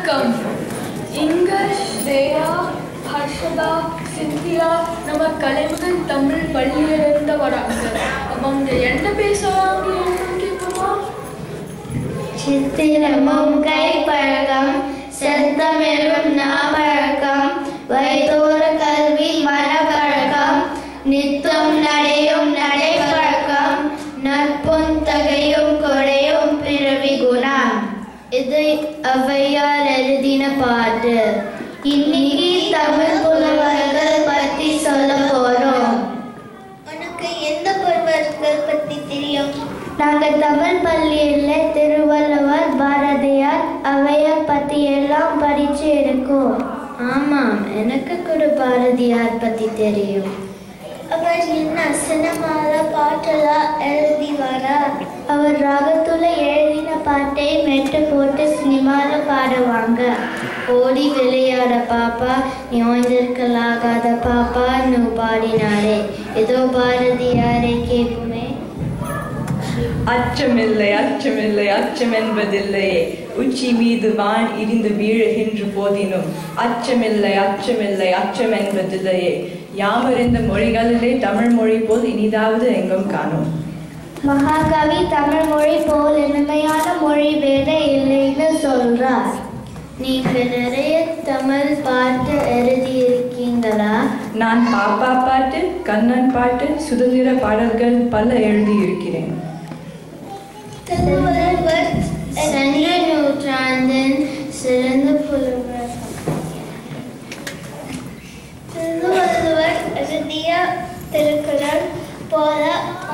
வணக்கம். இங்க ஸ்ரேயா, ஹர்ஷதா, சிந்தியா நம்ம கலைமகன் தமிழ் பள்ளியிலிருந்து வராங்க. அவங்க என்ன பேசுவாங்க கேட்போமா? சித்திரமும் கைப்பழக்கம், செந்தமிழும் நாப்பழக்கம், வைத்தோர கல்வி மனப்பழக்கம், நித்தம் நடையும் நடைப்பழக்கம், நட்பும் தகையும் கொடையும் பிறவி குணம். இது ஔவையார் எழுதின பாட்டு. இன்னைக்கு தமிழ் புலவர்கள் பத்தி சொல்ல போறோம். உனக்கு எந்த புலவர்கள் பத்தி தெரியும்? நாங்க தமிழ் பள்ளியில திருவள்ளுவர், பாரதியார், ஔவையார் பத்தி எல்லாம் படிச்சு இருக்கோம். ஆமாம், எனக்கு கூட பாரதியார் பத்தி தெரியும். அவர் என்ன சினிமால பாட்டெல்லாம் எழுதிவாரா? அவர் ராகத்துல எழுதின பாட்டை மெட்டு போட்டு சினிமால பாடுவாங்க. ஓடி விளையாட பாப்பா, நீ ஓய்ந்திருக்கலாகாத பாப்பா, நூ பாடினாரே. ஏதோ பாரதியாரை கேட்குமே. அச்சமில்லை அச்சமில்லை அச்சம் என்பதில்லையே, உச்சி மீது வான் இடிந்து வீழுகின்ற போதினும் அச்சமில்லை அச்சமில்லை அச்சம் என்பதில்லையே. யாமறிந்த மொழிகளிலே தமிழ் மொழி போல் இனிதாவது எங்கும் காணும். மகாகவி தமிழ் மொழி போல் இனிமையான மொழி வேற இல்லைன்னு சொல்றார். நீங்க நிறைய தமிழ் பாட்டு எழுதியிருக்கீங்களா? நான் பாப்பா பாட்டு, கண்ணன் பாட்டு, சுதந்திர பாடல்கள் பல எழுதியிருக்கிறேன். திருவள்ளுவர் சென்ற நூற்றாண்டின் சிறந்த புலவர். திருவள்ளுவர் எழுதிய திருக்குறள் போல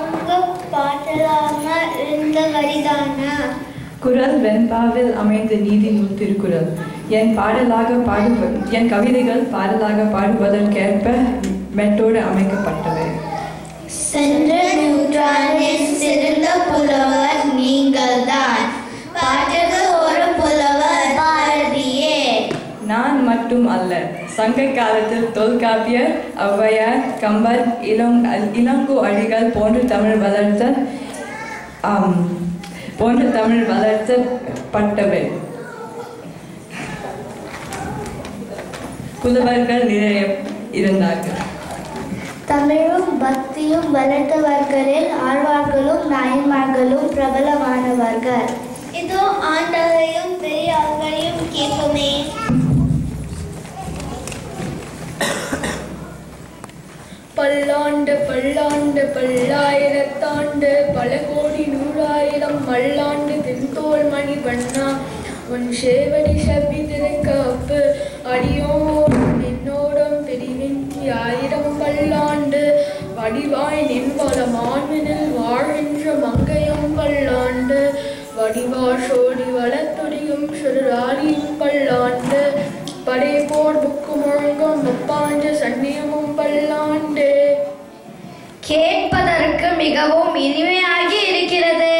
உங்க பாட்டலாம இருந்த வரிதானா? குறள் வெண்பாவில் அமைந்த நீதி நூல் திருக்குறள். என் கவிதைகள் பாடலாக பாடுவதற்கேற்ப மெட்டோடு அமைக்கப்பட்டவை. சென்ற நூற்றாண்டின் சிறந்த புலவர் நீங்கள்தான். பாட்டுக்கு ஒரு புலவர் பாரதியே. நான் மட்டும் அல்ல, சங்க காலத்தில் தொல்காப்பியர், ஔவையார், கம்பர், இளங்கோ அடிகள் போன்ற தமிழ் வளர்த்தப்பட்டவை புலவர்கள் நிறைய இருந்தார்கள். தமிழும் பக்தியும் வளர்த்தவர்களில் ஆழ்வார்களும் நாயன்மார்களும் பிரபலமானவர்கள். இதோ ஆண்டாளையும் பெரியார்களையும் கேட்போமே. பல்லாண்டு பல்லாண்டு பல்லாயிரத்தாண்டு பல கோடி நூறாயிரம் மல்லாண்டு தின்தோல் மணி வண்ணா உன் சேவடி செவ்வி திரைக்காப்பு அடியோம் என்னோடும் பிரிவின்றி ஆயிரம் பல்லாண்டு வடிவாய் நின்பல மான்மினில் வாழ்கின்ற மங்கையும் பல்லாண்டு வடிவாஷோடி வளத்துடியும் சுடராளியும் பல்லாண்டு படைபோர் புக்கு முழங்கும் முப்பாஞ்ச சன்னியமும் பல்லாண்டு. கேட்பதற்கு மிகவும் இனிமையாகி இருக்கிறது.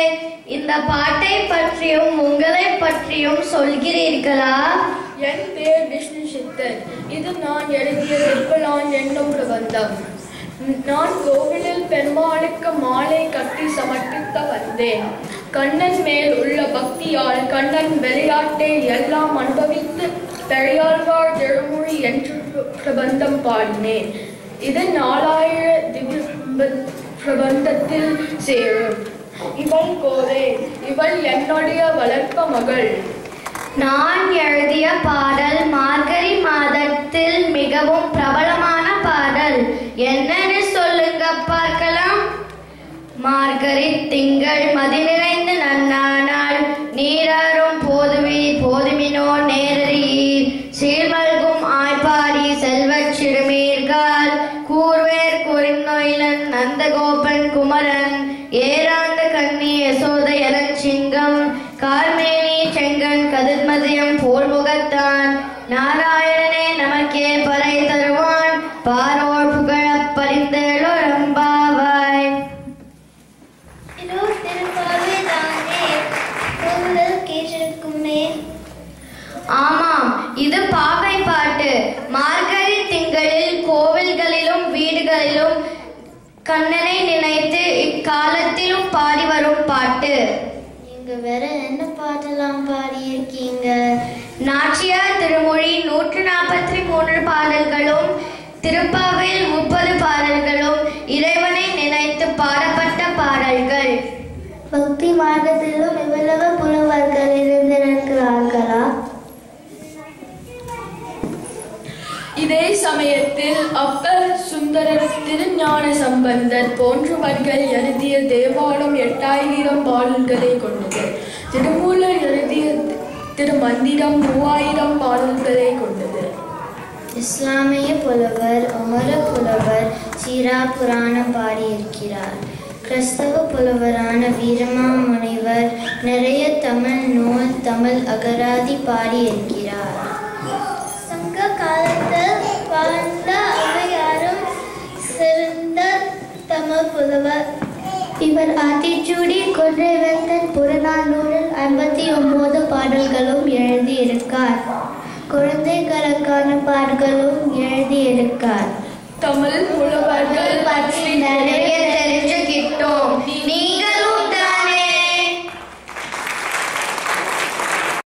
இந்த பாட்டை பற்றியும் உங்களை பற்றியும் சொல்கிறீர்களா? என் பேர் விஷ்ணு சித்தர். இது நான் எழுதிய திருப்பலான் என்னும் பிரபந்தம். நான் கோவிலில் பெருமாளுக்கு மாலை கட்டி சமர்ப்பிக்க வந்தேன். கண்ணன் மேல் உள்ள பக்தியால் கண்ணன் விளையாட்டை எல்லாம் அனுபவித்து பெரியாழ்வார் திருமொழி என்று பிரபந்தம் பாடினேன். இது 4000 திவ்ய பிரபந்தத்தில் சேரும். இவள் கோதை, இவள் என்னுடைய வளர்ப்ப மகள். நான் எழுதிய பாடல் மார்கழி மாதத்தில் மிகவும் பிரபலமான பாடல். என்னன்னு சொல்லுங்க பார்க்கலாம். மார்கழி திங்கள் மதி நிறைந்து நன்னானால் நீராறும் போதுமினோ நேரீர் சீர்மல்கும் ஆய்பாடி செல்வச் சிறுமீர்கள் கூர்வேர் குறிநொயிலன் நந்தகோபன் குமரன் ஏராந்த கண்ணி யசோத எலஞ்சிங்கம் கார்மேனி செங்கன் கதிர்மதியம் போல்முகத்தான் நாராயணனே நமக்கே பறை தருவான் பாரோர் புகழப் பரிந்தெழுரம்பாவாய். ஆமாம், இது பாவை பாட்டு. மார்கழி திங்களில் கோவில்களிலும் வீடுகளிலும் கண்ணனை நினைத்து இக்காலத்திலும் பாடி வரும் பாட்டு. நீங்க வேற என்ன பாட்டெல்லாம் பாடியிருக்கீங்க? நாச்சியார் திருமொழி 143 பாடல்களும் திருப்பாவையில் 30 பாடல்களும் இறைவனை நினைத்து பாடப்பட்ட பாடல்கள். பக்தி மார்க்கத்திலும் இவ்வளவு புலவர்கள் இருந்திருக்கிறார்களா? இதே சமயத்தில் அப்பர், சுந்தரர், திருஞான சம்பந்தர் போன்றவர்கள் எழுதிய தேவாரம் 8000 பாடல்களை கொண்டது. திருமூலர் எழுதிய திருமந்திரம் 3000 பாடல்களை கொண்டது. இஸ்லாமிய புலவர் அமர புலவர் சீரா புராணம் பாடியிருக்கிறார். கிறிஸ்தவ புலவரான வீரமாமுனிவர் நிறைய தமிழ் நூல், தமிழ் அகராதி பாடியிருக்கிறார். சங்க காலத்தில் வாழ்ந்த அவையாரும் சிறந்த தமிழ் புலவர். இவர் ஆத்திச்சூடி, கொன்றைவேந்தன், புறநானூறில் 59 பாடல்களும் எழுதியிருக்கார். குழந்தைகளுக்கான பாடல்களும் எழுதியிருக்கார். தமிழ் புலவர்கள்